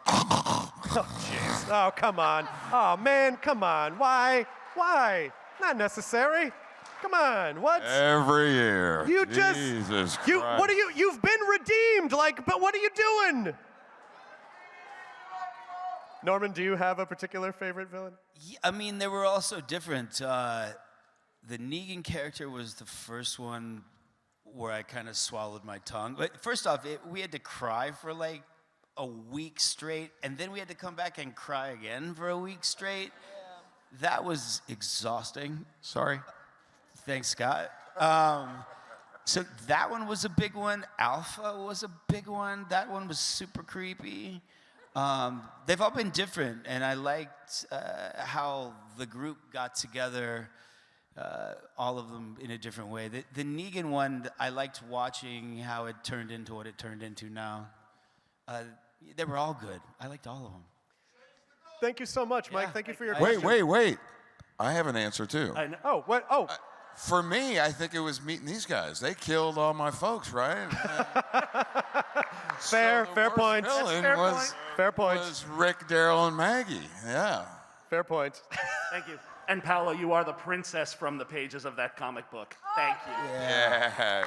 jeez. Oh, come on. Oh, man, come on. Why? Not necessary. Come on. What? Every year. You just. Jesus Christ. What are you? You've been redeemed. But what are you doing? Norman, do you have a particular favorite villain? Yeah, I mean, they were all so different. The Negan character was the first one where I kind of swallowed my tongue. But first off, we had to cry for a week straight, and then we had to come back and cry again for a week straight. Yeah. That was exhausting. Sorry. Thanks, Scott. So that one was a big one. Alpha was a big one. That one was super creepy. They've all been different, and I liked how the group got together, all of them in a different way. The Negan one, I liked watching how it turned into what it turned into now. They were all good. I liked all of them. Thank you so much, Mike. Yeah. Thank you for your Wait, question. wait. I have an answer, too. I know. Oh, what? Oh. For me, I think it was meeting these guys. They killed all my folks, right? Fair point. Fair point. Was Rick, Daryl, and Maggie. Yeah. Fair point. Thank you. And Paolo, you are the princess from the pages of that comic book. Thank you. Yeah.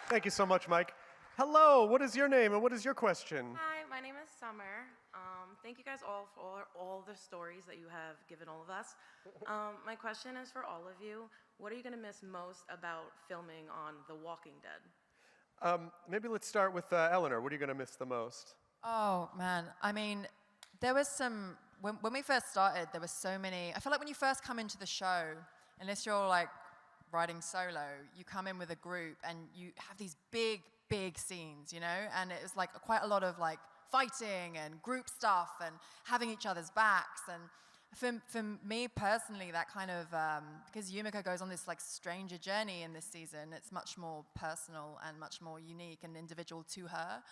Thank you so much, Mike. Hello, what is your name and what is your question? Hi, my name is Summer. Thank you guys all for all the stories that you have given all of us. My question is for all of you. What are you going to miss most about filming on The Walking Dead? Maybe let's start with Eleanor. What are you going to miss the most? Oh, man. I mean, there was some, when we first started, there were so many, I feel like when you first come into the show, unless you're writing solo, you come in with a group and you have these big scenes, and it was quite a lot of fighting and group stuff and having each other's backs. And for me personally, that kind of, because Yumiko goes on this stranger journey in this season, it's much more personal and much more unique and individual to her.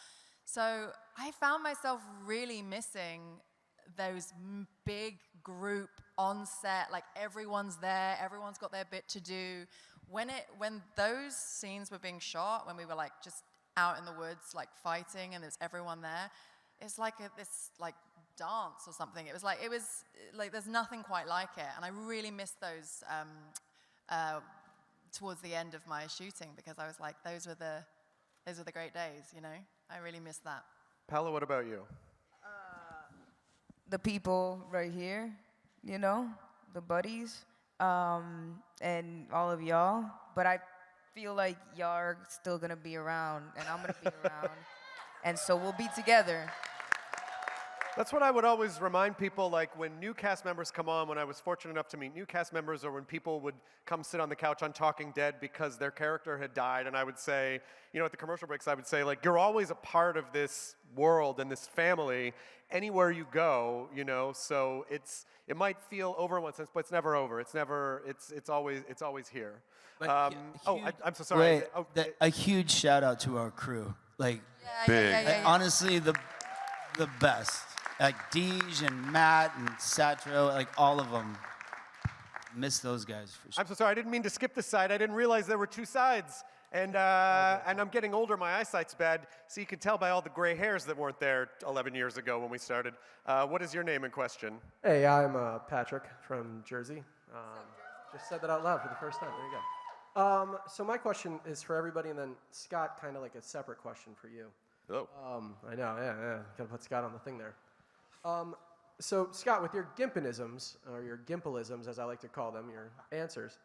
So I found myself really missing those big group on set, everyone's there, everyone's got their bit to do. When those scenes were being shot, when we were just out in the woods fighting and there's everyone there, it's this dance or something. It was there's nothing quite like it, and I really missed those towards the end of my shooting, because I was those were the great days, I really missed that. Paolo, what about you? The people right here, the buddies, and all of y'all. But I feel like y'all are still gonna be around, and I'm gonna be around, and so we'll be together. That's what I would always remind people, like when new cast members come on, when I was fortunate enough to meet new cast members, or when people would come sit on the couch on Talking Dead because their character had died, and I would say, at the commercial breaks, I would say, like, you're always a part of this world and this family anywhere you go, so it might feel over in one sense, but it's never over. It's always here. I'm so sorry. Wait, a huge shout out to our crew. Like, Yeah. honestly, the best. Like Deej and Matt and Satro, like all of them. Miss those guys for sure. I'm so sorry. I didn't mean to skip the side. I didn't realize there were two sides. And I'm getting older. My eyesight's bad. So you can tell by all the gray hairs that weren't there 11 years ago when we started. What is your name in question? Hey, I'm Patrick from Jersey. Just said that out loud for the first time. There you go. So my question is for everybody, and then Scott, kind of like a separate question for you. Hello. I know, yeah. Got to put Scott on the thing there. So Scott, with your Gimpinisms, or your Gimpleisms, as I like to call them, your answers,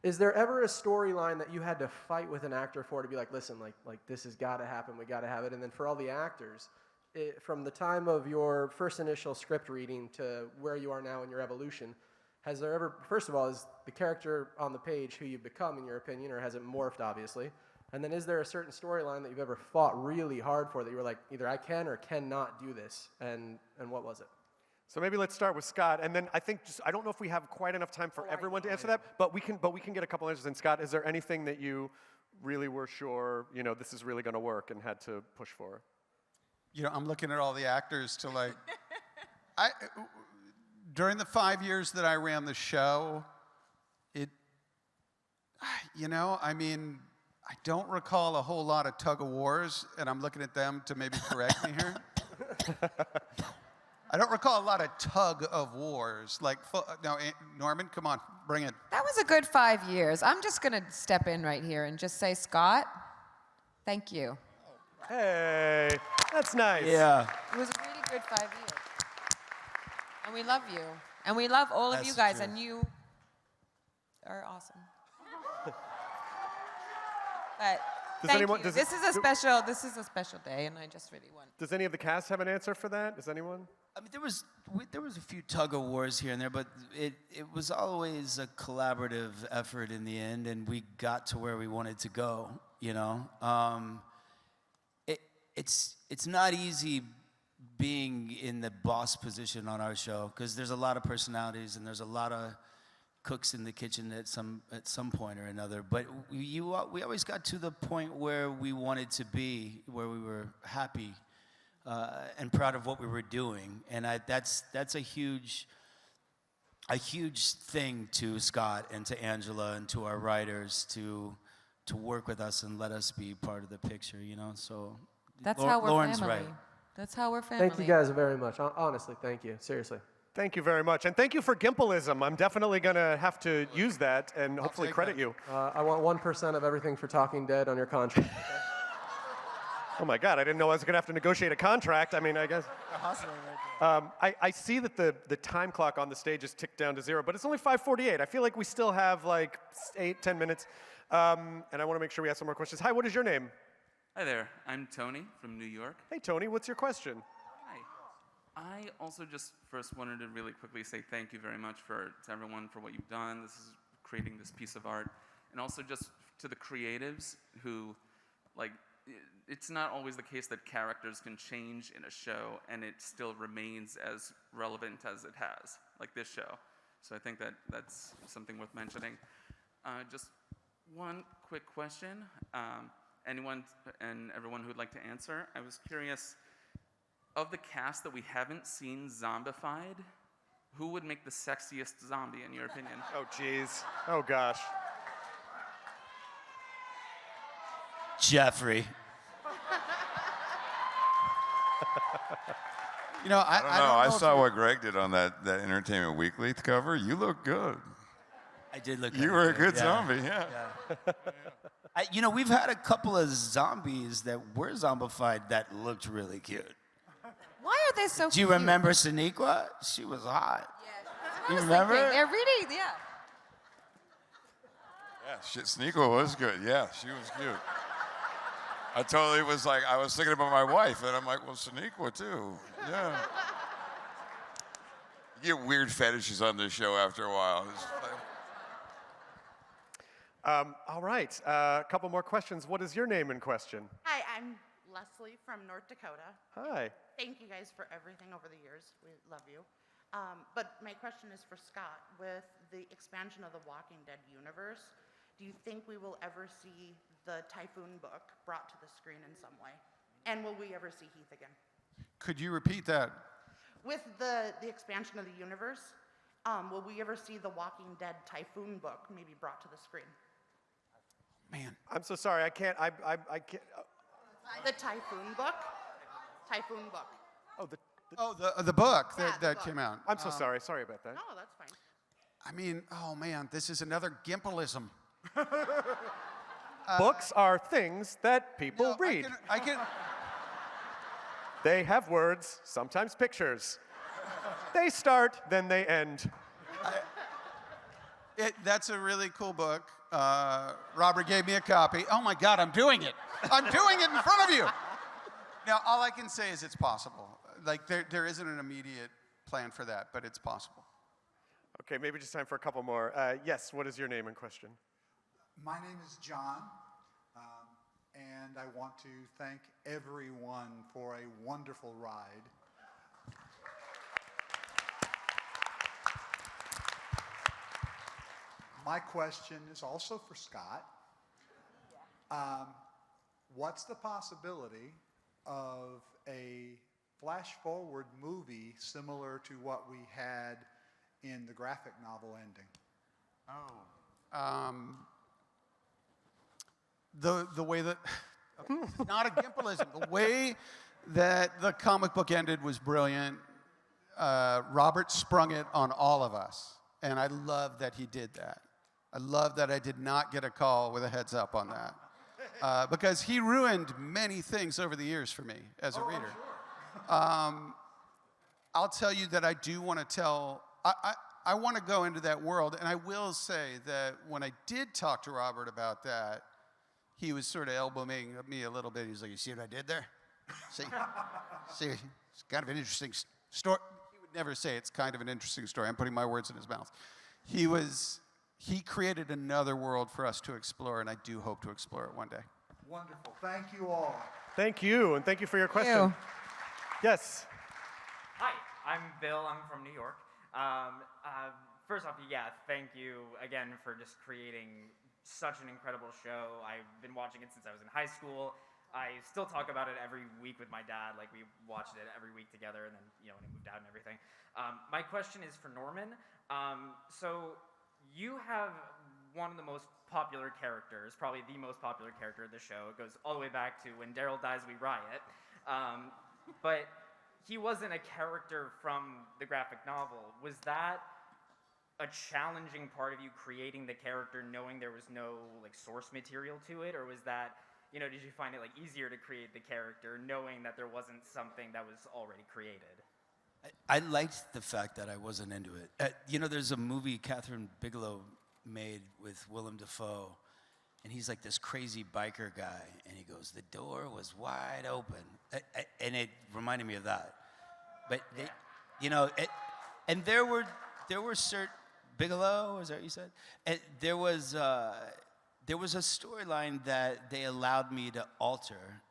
is there ever a storyline that you had to fight with an actor for to be like, listen, like this has got to happen, we got to have it, and then for all the actors, from the time of your first initial script reading to where you are now in your evolution, has there ever, first of all, is the character on the page who you've become, in your opinion, or has it morphed, obviously? And then is there a certain storyline that you've ever fought really hard for that you were like, either I can or cannot do this, and what was it? So maybe let's start with Scott, and then I think I don't know if we have quite enough time for everyone to answer that, but we can get a couple answers. And Scott, is there anything that you really were sure, this is really going to work and had to push for? I'm looking at all the actors to like, during the 5 years that I ran the show, I don't recall a whole lot of tug of wars, and I'm looking at them to maybe correct me here. I don't recall a lot of tug of wars. No, Norman, come on, bring it. That was a good 5 years. I'm just going to step in right here and just say, Scott, thank you. Hey, that's nice. Yeah. It was a really good 5 years. And we love you. And we love all of you guys, and you are awesome. But thank you. This is a special day, and I just really want. Does any of the cast have an answer for that? Does anyone? I mean, there was a few tug of wars here and there, but it was always a collaborative effort in the end, and we got to where we wanted to go. It's not easy being in the boss position on our show because there's a lot of personalities and there's a lot of cooks in the kitchen at some point or another. But we always got to the point where we wanted to be, where we were happy and proud of what we were doing. And that's a huge thing to Scott and to Angela and to our writers to work with us and let us be part of the picture, So that's how we're Lauren's family. right. That's how we're family. Thank you guys very much. Honestly, thank you. Seriously. Thank you very much. And thank you for Gimpleism. I'm definitely going to have to use that and hopefully credit you. I want 1% of everything for Talking Dead on your contract. Oh my God, I didn't know I was going to have to negotiate a contract. I mean, I guess. I see that the time clock on the stage is ticked down to 0, but it's only 5:48. I feel like we still have like 8-10 minutes. And I want to make sure we have some more questions. Hi, what is your name? Hi there, I'm Tony from New York. Hey, Tony, what's your question? Hi. I also just first wanted to really quickly say thank you very much to everyone for what you've done. This is creating this piece of art. And also just to the creatives who, it's not always the case that characters can change in a show and it still remains as relevant as it has, like this show. So I think that's something worth mentioning. Just one quick question. Anyone and everyone who'd like to answer, I was curious, of the cast that we haven't seen zombified, who would make the sexiest zombie in your opinion? Oh, geez. Oh, gosh. Jeffrey. I don't know. I saw what Greg did on that Entertainment Weekly cover. You look good. I did look good. You were a good zombie, yeah. We've had a couple of zombies that were zombified that looked really cute. Why are they so cute? Do you remember Sonequa? She was hot. Yeah. You remember? They're really, yeah. Yeah, Sneeko was good. Yeah, she was cute. I totally was like, I was thinking about my wife, and I'm like, well, Shaniqua too. Yeah. You get weird fetishes on this show after a while. It's like, All right, a couple more questions. What is your name in question? Hi, I'm Leslie from North Dakota. Hi. Thank you guys for everything over the years. We love you. But my question is for Scott. With the expansion of the Walking Dead universe, do you think we will ever see the Typhoon book brought to the screen in some way? And will we ever see Heath again? Could you repeat that? With the expansion of the universe, will we ever see the Walking Dead Typhoon book maybe brought to the screen? Man. I'm so sorry. I can't. I can't. The Typhoon book. Typhoon book. Oh, The book Yeah, that, the that book. came out. I'm so sorry. Sorry about that. No, that's fine. I mean, oh man, this is another Gimpleism. Books are things that people No, read. I can. They have words, sometimes pictures. They start, then they end. That's a really cool book. Robert gave me a copy. Oh my God, I'm doing it. I'm doing it in front of you. Now, all I can say is it's possible. Like, there isn't an immediate plan for that, but it's possible. Okay, maybe just time for a couple more. Yes, what is your name in question? My name is John, and I want to thank everyone for a wonderful ride. My question is also for Scott. What's the possibility of a flash-forward movie similar to what we had in the graphic novel ending? The way that not a Gimpleism. The way that the comic book ended was brilliant. Robert sprung it on all of us, and I love that he did that. I love that I did not get a call with a heads up on that, because he ruined many things over the years for me as a reader. I'll tell you that I do want to tell. I want to go into that world, and I will say that when I did talk to Robert about that, he was sort of elbowing me a little bit. He was like, "You see what I did there? See, it's kind of an interesting story." He would never say it's kind of an interesting story. I'm putting my words in his mouth. He created another world for us to explore, and I do hope to explore it one day. Wonderful. Thank you all. Thank you, and thank you for your question. Yes. Hi, I'm Bill. I'm from New York. First off, yeah, thank you again for just creating such an incredible show. I've been watching it since I was in high school. I still talk about it every week with my dad. Like, we watched it every week together, and then, when he moved out and everything. My question is for Norman. So you have one of the most popular characters, probably the most popular character of the show. It goes all the way back to when Daryl dies, we riot. But he wasn't a character from the graphic novel. Was that a challenging part of you creating the character, knowing there was no source material to it, or was that, did you find it easier to create the character, knowing that there wasn't something that was already created? I liked the fact that I wasn't into it. There's a movie Catherine Bigelow made with Willem Dafoe, and he's like this crazy biker guy, and he goes, "The door was wide open," and it reminded me of that. But and there were certain Bigelow, is that what you said? And there was a storyline that they allowed me to alter.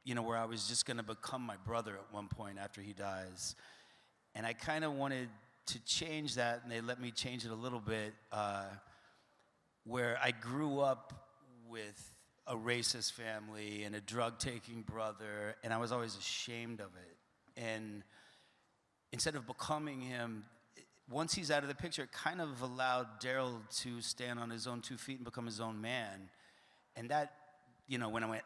Where I was just going to become my brother at one point after he dies. And I kind of wanted to change that, and they let me change it a little bit, where I grew up with a racist family and a drug-taking brother, and I was always ashamed of it. And instead of becoming him, once he's out of the picture, it kind of allowed Daryl to stand on his own 2 feet and become his own man. And that, when I went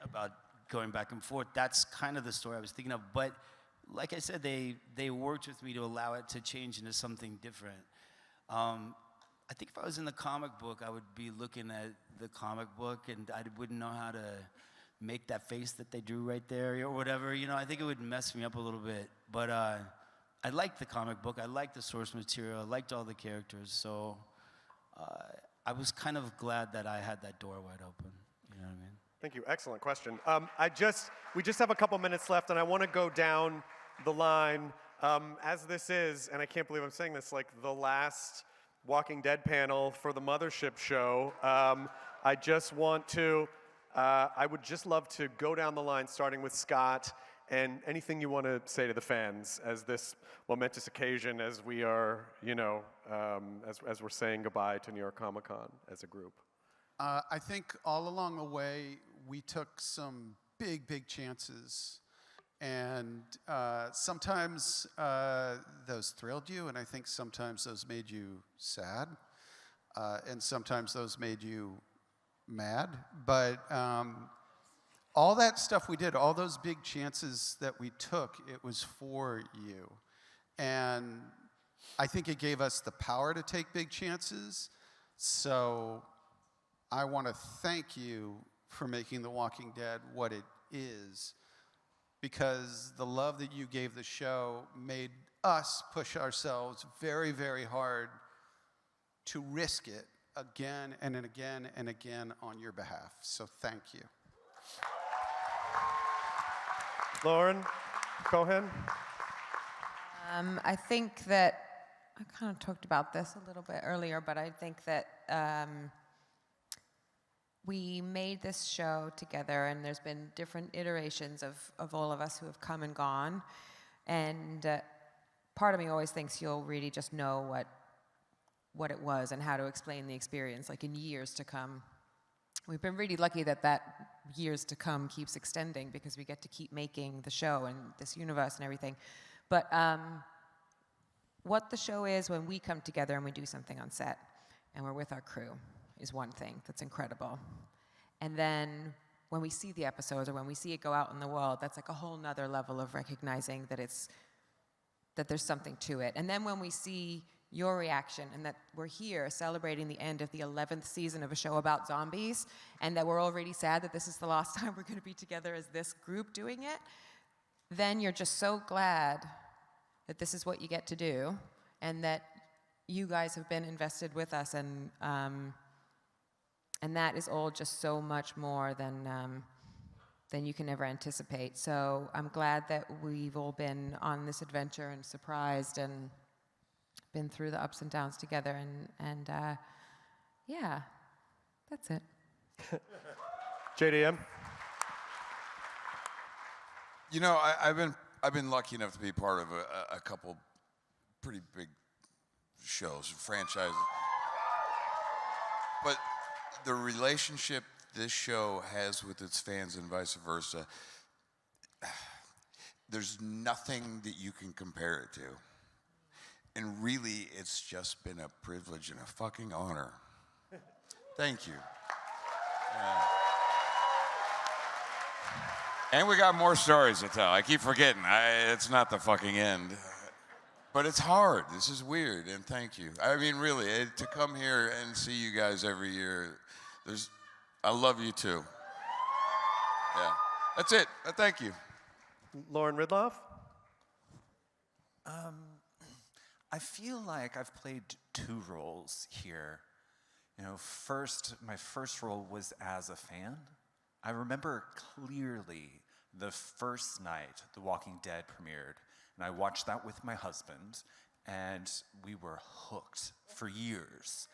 about going back and forth, that's kind of the story I was thinking of. But like I said, they worked with me to allow it to change into something different. I think if I was in the comic book, I would be looking at the comic book, and I wouldn't know how to make that face that they drew right there or whatever. I think it would mess me up a little bit. But I liked the comic book. I liked the source material. I liked all the characters. So I was kind of glad that I had that door wide open. You know what I mean? Thank you. Excellent question. We just have a couple minutes left, and I want to go down the line. As this is, and I can't believe I'm saying this, like the last Walking Dead panel for the Mothership show. I would just love to go down the line, starting with Scott, and anything you want to say to the fans as this momentous occasion, as we are, as we're saying goodbye to New York Comic Con as a group. I think all along the way, we took some big chances. And sometimes those thrilled you, and I think sometimes those made you sad, and sometimes those made you mad. But all that stuff we did, all those big chances that we took, it was for you. And I think it gave us the power to take big chances. So I want to thank you for making The Walking Dead what it is, because the love that you gave the show made us push ourselves very hard to risk it again and again and again on your behalf. So thank you. Lauren Cohen? I think that, I kind of talked about this a little bit earlier, but I think that we made this show together, and there's been different iterations of all of us who have come and gone. And part of me always thinks you'll really just know what it was and how to explain the experience, like in years to come. We've been really lucky that years to come keeps extending, because we get to keep making the show and this universe and everything. But what the show is when we come together and we do something on set and we're with our crew is one thing that's incredible. And then when we see the episodes or when we see it go out in the world, that's like a whole nother level of recognizing that there's something to it. And then when we see your reaction and that we're here celebrating the end of the 11th season of a show about zombies, and that we're already sad that this is the last time we're going to be together as this group doing it, then you're just so glad that this is what you get to do, and that you guys have been invested with us, and that is all just so much more than you can ever anticipate. So I'm glad that we've all been on this adventure and surprised and been through the ups and downs together, and yeah, that's it. JDM? You know, I've been lucky enough to be part of a couple pretty big shows, franchises. But the relationship this show has with its fans and vice versa, there's nothing that you can compare it to. And really, it's just been a privilege and a fucking honor. Thank you. And we got more stories to tell. I keep forgetting. It's not the fucking end. But it's hard. This is weird, and thank you. I mean, really, to come here and see you guys every year, I love you too. Yeah. That's it. Thank you. Lauren Ridloff? I feel like I've played two roles here. You know, my first role was as a fan. I remember clearly the first night The Walking Dead premiered, and I watched that with my husband, and we were hooked for years.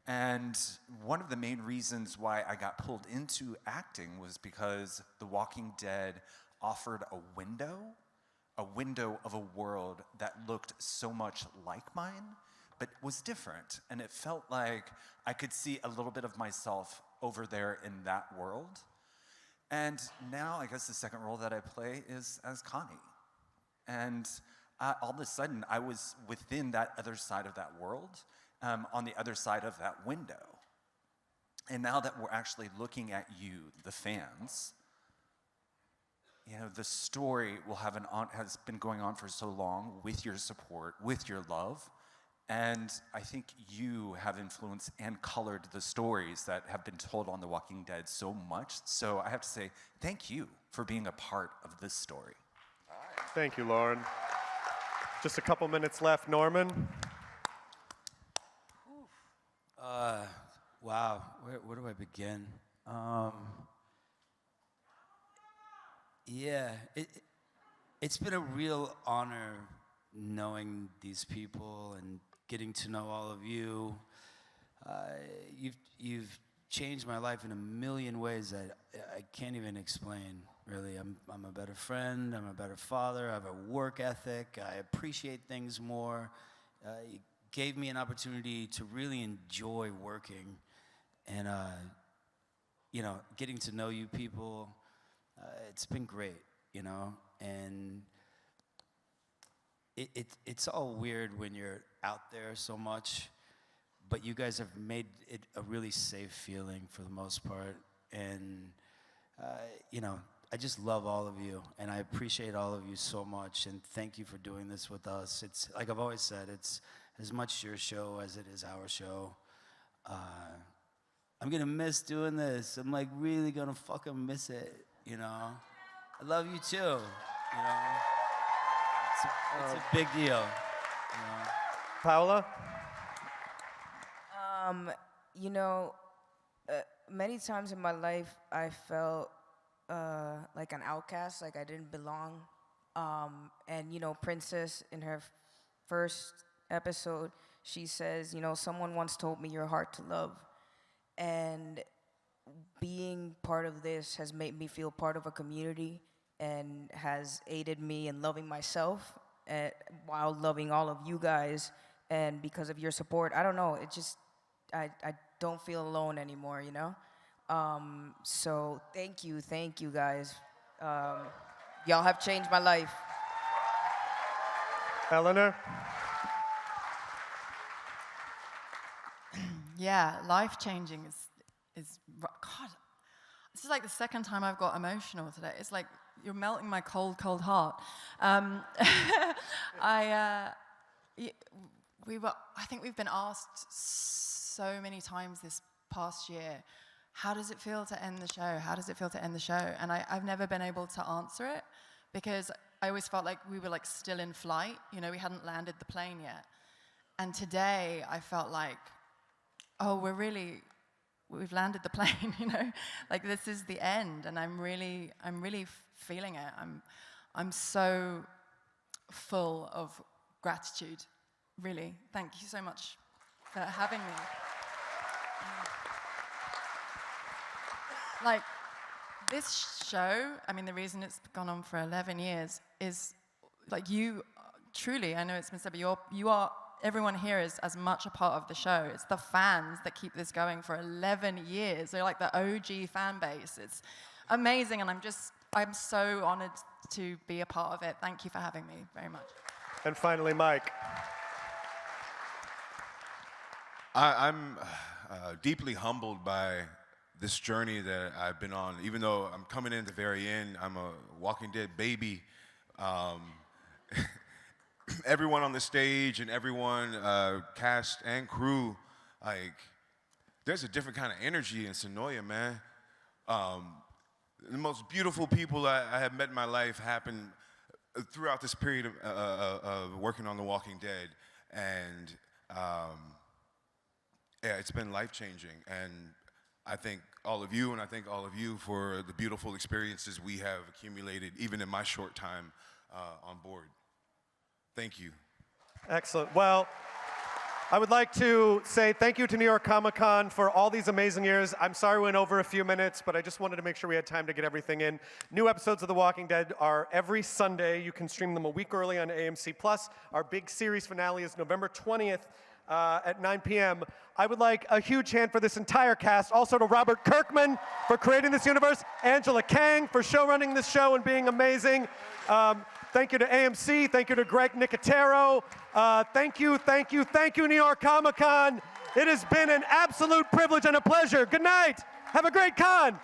And one of the main reasons why I got pulled into acting was because The Walking Dead offered a window of a world that looked so much like mine, but was different. And it felt like I could see a little bit of myself over there in that world. And now, I guess the second role that I play is as Connie. And all of a sudden, I was within that other side of that world, on the other side of that window. And now that we're actually looking at you, the fans, you know, the story has been going on for so long with your support, with your love. And I think you have influenced and colored the stories that have been told on The Walking Dead so much. So I have to say, thank you for being a part of this story. Thank you, Lauren. Just a couple minutes left. Norman? Wow, where do I begin? Yeah, it's been a real honor knowing these people and getting to know all of you. You've changed my life in a million ways that I can't even explain, really. I'm a better friend, I'm a better father, I have a work ethic, I appreciate things more. You gave me an opportunity to really enjoy working and, you know, getting to know you people. It's been great, you know, and it's all weird when you're out there so much, but you guys have made it a really safe feeling for the most part, and you know, I just love all of you, and I appreciate all of you so much, and thank you for doing this with us. It's, like I've always said, it's as much your show as it is our show. I'm gonna miss doing this. I'm like really gonna fucking miss it, you know? I love you too, you know? It's a big deal, you know? Paola? You know, many times in my life, I felt like an outcast, like I didn't belong. And, you know, Princess, in her first episode, she says, you know, someone once told me you're hard to love. And being part of this has made me feel part of a community and has aided me in loving myself while loving all of you guys. And because of your support, I don't know, it just, I don't feel alone anymore, you know? So thank you guys. Y'all have changed my life. Eleanor? Yeah, life-changing is, God, this is like the second time I've got emotional today. It's like you're melting my cold, cold heart. I think we've been asked so many times this past year, how does it feel to end the show? How does it feel to end the show? And I've never been able to answer it because I always felt like we were like still in flight. You know, we hadn't landed the plane yet. And today I felt like, oh, we've landed the plane, you know? Like this is the end, and I'm really feeling it. I'm so full of gratitude, really. Thank you so much for having me. Like, this show, I mean, the reason it's gone on for 11 years is, like, you, truly, I know it's been said, but you are, everyone here is as much a part of the show. It's the fans that keep this going for 11 years. They're like the OG fan base. It's amazing, and I'm so honored to be a part of it. Thank you for having me very much. And finally, Mike. I'm deeply humbled by this journey that I've been on. Even though I'm coming in at the very end, I'm a Walking Dead baby. Everyone on the stage and everyone, cast and crew, like, there's a different kind of energy in Sonoya, man. The most beautiful people I have met in my life happened throughout this period of working on The Walking Dead. And yeah, it's been life-changing. And I thank all of you, and I thank all of you for the beautiful experiences we have accumulated, even in my short time on board. Thank you. Excellent. Well, I would like to say thank you to New York Comic Con for all these amazing years. I'm sorry we went over a few minutes, but I just wanted to make sure we had time to get everything in. New episodes of The Walking Dead are every Sunday. You can stream them a week early on AMC+. Our big series finale is November 20th at 9 p.m. I would like a huge hand for this entire cast. Also to Robert Kirkman for creating this universe. Angela Kang for showrunning this show and being amazing. Thank you to AMC. Thank you to Greg Nicotero. Thank you, New York Comic Con. It has been an absolute privilege and a pleasure. Good night. Have a great con.